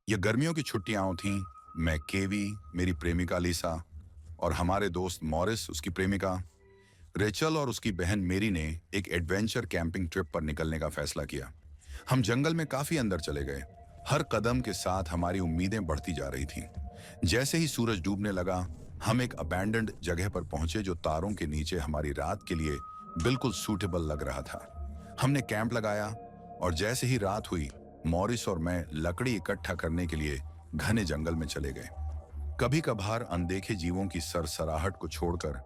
ये गर्मियों की छुट्टियां थीं। मैं केवी, मेरी प्रेमिका लिसा और हमारे दोस्त मॉरिस, उसकी प्रेमिका रेचल और उसकी बहन मेरी ने एक एडवेंचर कैंपिंग ट्रिप पर निकलने का फैसला किया। हम जंगल में काफी अंदर चले गए। हर कदम के साथ हमारी उम्मीदें बढ़ती जा रही थीं। जैसे ही सूरज डूबने लगा, हम एक अबैंडन्ड जगह पर पहुंचे जो तारों के नीचे हमारी रात के लिए बिल्कुल सूटेबल लग रहा था। हमने कैंप लगाया और जैसे ही रात हुई, मॉरिस और मैं लकड़ी इकट्ठा करने के लिए घने जंगल में चले गए। कभी कभार अनदेखे जीवों की सरसराहट को छोड़कर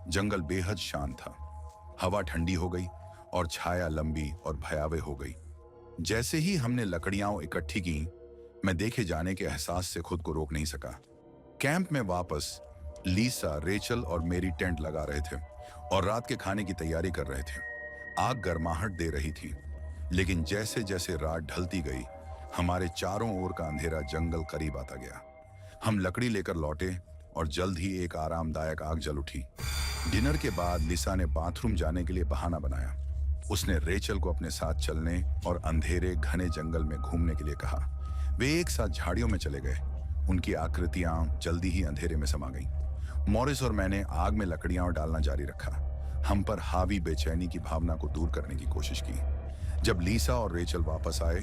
जंगल बेहद शांत था। हवा ठंडी हो गई और छाया लंबी और भयावह हो गई। जैसे ही हमने लकड़ियां इकट्ठी की, मैं देखे जाने के एहसास से खुद को रोक नहीं सका। कैंप में वापस लीसा, रेचल और मेरी टेंट लगा रहे थे और रात के खाने की तैयारी कर रहे थे। आग गर्माहट दे रही थी, लेकिन जैसे जैसे रात ढलती गई, हमारे चारों ओर का अंधेरा जंगल करीब आता गया। हम लकड़ी लेकर लौटे और जल्द ही एक आरामदायक आग जल उठी। डिनर के बाद लिसा ने बाथरूम जाने के लिए बहाना बनाया। उसने रेचल को अपने साथ चलने और अंधेरे घने जंगल में घूमने के लिए कहा। वे एक साथ झाड़ियों में चले गए। उनकी आकृतियां जल्दी ही अंधेरे में समा गईं। मॉरिस और मैंने आग में लकड़ियां डालना जारी रखा, हम पर हावी बेचैनी की भावना को दूर करने की कोशिश की। जब लीसा और रेचल वापस आए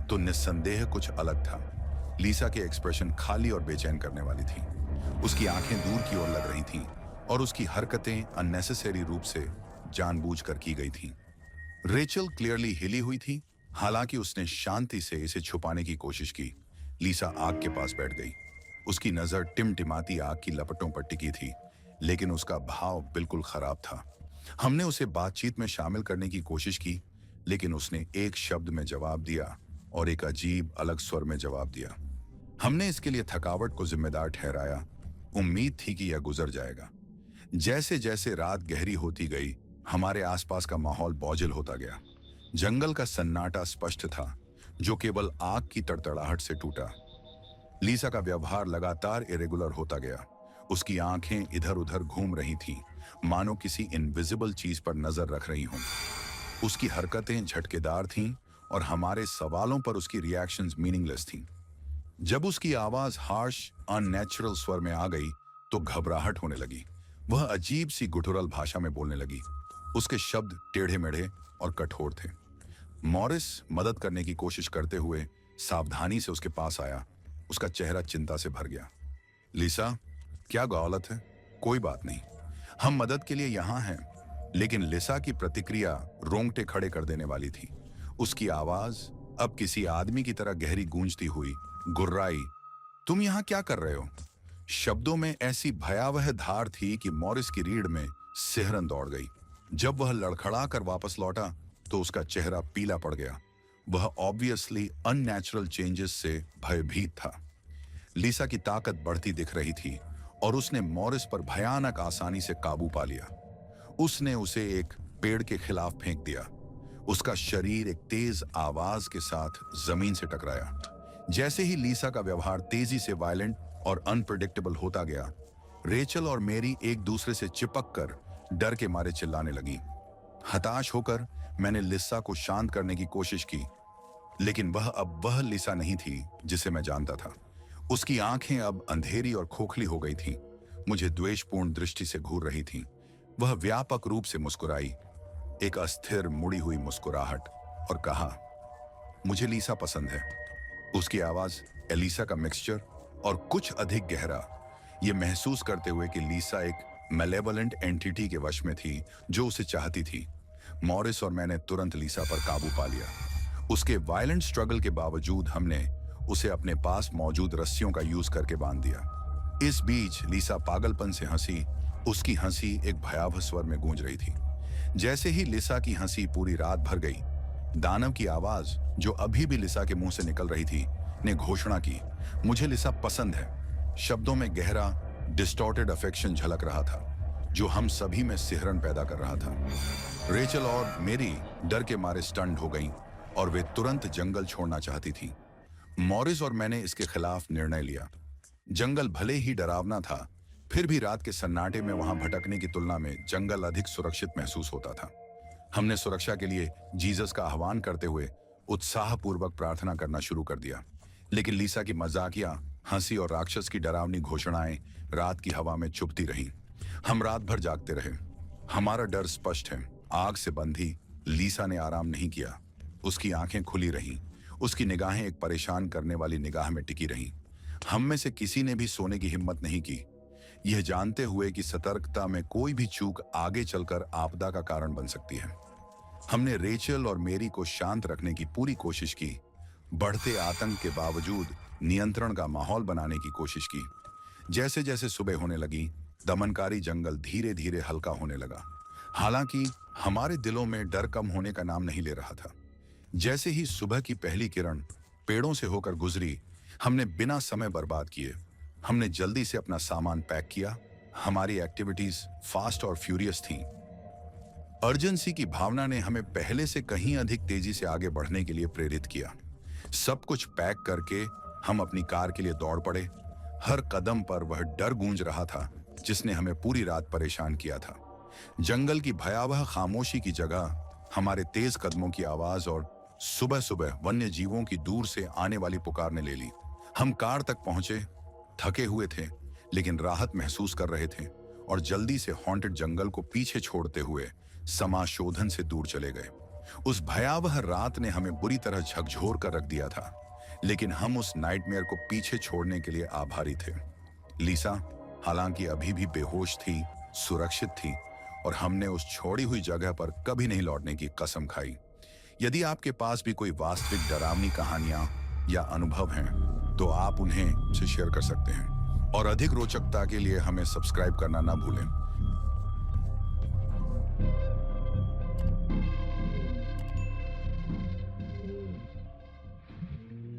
तो निस्संदेह कुछ अलग था। लीसा के एक्सप्रेशन खाली और बेचैन करने वाली थी। उसकी आंखें दूर की ओर लग रही थीं और उसकी हरकतें अननेसेसरी रूप से जानबूझकर की गई थीं। रेचल क्लियरली हिली हुई थी, हालांकि उसने शांति से इसे छुपाने की कोशिश की। लीसा आग के पास बैठ गई। उसकी नजर टिमटिमाती आग की लपटों पर टिकी थी, लेकिन उसका भाव बिल्कुल खराब था। हमने उसे बातचीत में शामिल करने की कोशिश की, लेकिन उसने एक शब्द में जवाब दिया और एक अजीब अलग स्वर में जवाब दिया। हमने इसके लिए थकावट को जिम्मेदार ठहराया। उम्मीद थी कि यह गुजर जाएगा। जैसे जैसे रात गहरी होती गई, हमारे आसपास का माहौल बोझिल होता गया। जंगल का सन्नाटा स्पष्ट था, जो केवल आग की तड़तड़ाहट से टूटा। लीसा का व्यवहार लगातार इरेगुलर होता गया। उसकी आंखें इधर उधर घूम रही थीं, मानो किसी इनविजिबल चीज पर नजर रख रही हों। उसकी हरकतें झटकेदार थीं और हमारे सवालों पर उसकी रिएक्शंस मीनिंगलेस थीं। जब उसकी आवाज हार्श, अननेचुरल स्वर में आ गई तो घबराहट होने लगी। वह अजीब सी गुटुरल भाषा में बोलने लगी। उसके शब्द टेढ़े मेढ़े और कठोर थे। मॉरिस मदद करने की कोशिश करते हुए सावधानी से उसके पास आया। उसका चेहरा चिंता से भर गया। लिसा, क्या गौलत है? कोई बात नहीं, हम मदद के लिए यहाँ हैं। लेकिन लिसा की प्रतिक्रिया रोंगटे खड़े कर देने वाली थी। उसकी आवाज अब किसी आदमी की तरह गहरी गूंजती हुई गुर्राई, तुम यहाँ क्या कर रहे हो? शब्दों में ऐसी भयावह धार थी कि मॉरिस की रीढ़ में सिहरन दौड़ गई। जब वह लड़खड़ा कर वापस लौटा तो उसका चेहरा पीला पड़ गया। वह ऑब्वियसली अननेचुरल चेंजेस से भयभीत था। लीसा की ताकत बढ़ती दिख रही थी और उसने मॉरिस पर भयानक आसानी से काबू पा लिया। उसने उसे एक पेड़ के खिलाफ फेंक दिया। उसका शरीर एक तेज आवाज के साथ जमीन से टकराया। जैसे ही लीसा का व्यवहार तेजी से वायलेंट और अनप्रेडिक्टेबल होता गया, रेचल और मेरी एक दूसरे से चिपक कर डर के मारे चिल्लाने लगी। हताश होकर मैंने लिसा को शांत करने की कोशिश की, लेकिन वह अब वह लिसा नहीं थी जिसे मैं जानता था। उसकी आंखें अब अंधेरी और खोखली हो गई थीं, मुझे द्वेषपूर्ण दृष्टि से घूर रही थीं। वह व्यापक रूप से मुस्कुराई, एक अस्थिर मुड़ी हुई मुस्कुराहट, और कहा, मुझे लीसा पसंद है। उसकी आवाज एलिसा का मिक्सचर और कुछ अधिक गहरा, यह महसूस करते हुए कि लीसा एक मैलेवोलेंट एंटिटी के वश में थी जो उसे चाहती थी। मॉरिस और मैंने तुरंत लीसा पर काबू पा लिया। उसके वायलेंट स्ट्रगल के बावजूद हमने उसे अपने पास मौजूद रस्सियों का यूज करके बांध दिया। इस बीच लीसा पागलपन से हंसी। उसकी हंसी एक भयावह स्वर में गूंज रही थी। जैसे ही लिसा की हंसी पूरी रात भर गई, दानव की आवाज जो अभी भी लिसा के मुंह से निकल रही थी ने घोषणा की, मुझे लिसा पसंद है। शब्दों में गहरा डिस्टॉर्टेड अफेक्शन झलक रहा था जो हम सभी में सिहरन पैदा कर रहा था। रेचल और मेरी डर के मारे स्टन्ड हो गईं और वे तुरंत जंगल छोड़ना चाहती थीं। मॉरिस और मैंने इसके खिलाफ निर्णय लिया। जंगल भले ही डरावना था, फिर भी रात के सन्नाटे में वहां भटकने की तुलना में जंगल अधिक सुरक्षित महसूस होता था। हमने सुरक्षा के लिए जीसस का आह्वान करते हुए उत्साहपूर्वक प्रार्थना करना शुरू कर दिया। लेकिन लीसा की मजाकिया हंसी और राक्षस की डरावनी घोषणाएं रात की हवा में चुभती रहीं। हम रात भर जागते रहे। हमारा डर स्पष्ट है। आग से बंधी लीसा ने आराम नहीं किया। उसकी आंखें खुली रहीं। उसकी निगाहें एक परेशान करने वाली निगाह में टिकी रहीं। हम में से किसी ने भी सोने की हिम्मत नहीं की, यह जानते हुए कि सतर्कता में कोई भी चूक आगे चलकर आपदा का कारण बन सकती है। हमने रेचल और मेरी को शांत रखने की पूरी कोशिश की, बढ़ते आतंक के बावजूद नियंत्रण का माहौल बनाने की कोशिश की। जैसे जैसे सुबह होने लगी, दमनकारी जंगल धीरे धीरे हल्का होने लगा। हालांकि हमारे दिलों में डर कम होने का नाम नहीं ले रहा था। जैसे ही सुबह की पहली किरण पेड़ों से होकर गुजरी, हमने बिना समय बर्बाद किए हमने जल्दी से अपना सामान पैक किया। हमारी एक्टिविटीज फास्ट और फ्यूरियस थीं। अर्जेंसी की भावना ने हमें पहले से कहीं अधिक तेजी से आगे बढ़ने के लिए प्रेरित किया। सब कुछ पैक करके हम अपनी कार के लिए दौड़ पड़े। हर कदम पर वह डर गूंज रहा था जिसने हमें पूरी रात परेशान किया था। जंगल की भयावह खामोशी की जगह हमारे तेज कदमों की आवाज और सुबह सुबह वन्य जीवों की दूर से आने वाली पुकार ने ले ली। हम कार तक पहुंचे, थके हुए थे लेकिन राहत महसूस कर रहे थे, और जल्दी से हॉन्टेड जंगल को पीछे छोड़ते हुए समाशोधन से दूर चले गए। उस भयावह रात ने हमें बुरी तरह झकझोर कर रख दिया था, लेकिन हम उस नाइटमेयर को पीछे छोड़ने के लिए आभारी थे। लीसा हालांकि अभी भी बेहोश थी, सुरक्षित थी, और हमने उस छोड़ी हुई जगह पर कभी नहीं लौटने की कसम खाई। यदि आपके पास भी कोई वास्तविक डरावनी कहानियां या अनुभव हैं, तो आप उन्हें मुझसे शेयर कर सकते हैं। और अधिक रोचकता के लिए हमें सब्सक्राइब करना ना भूलें।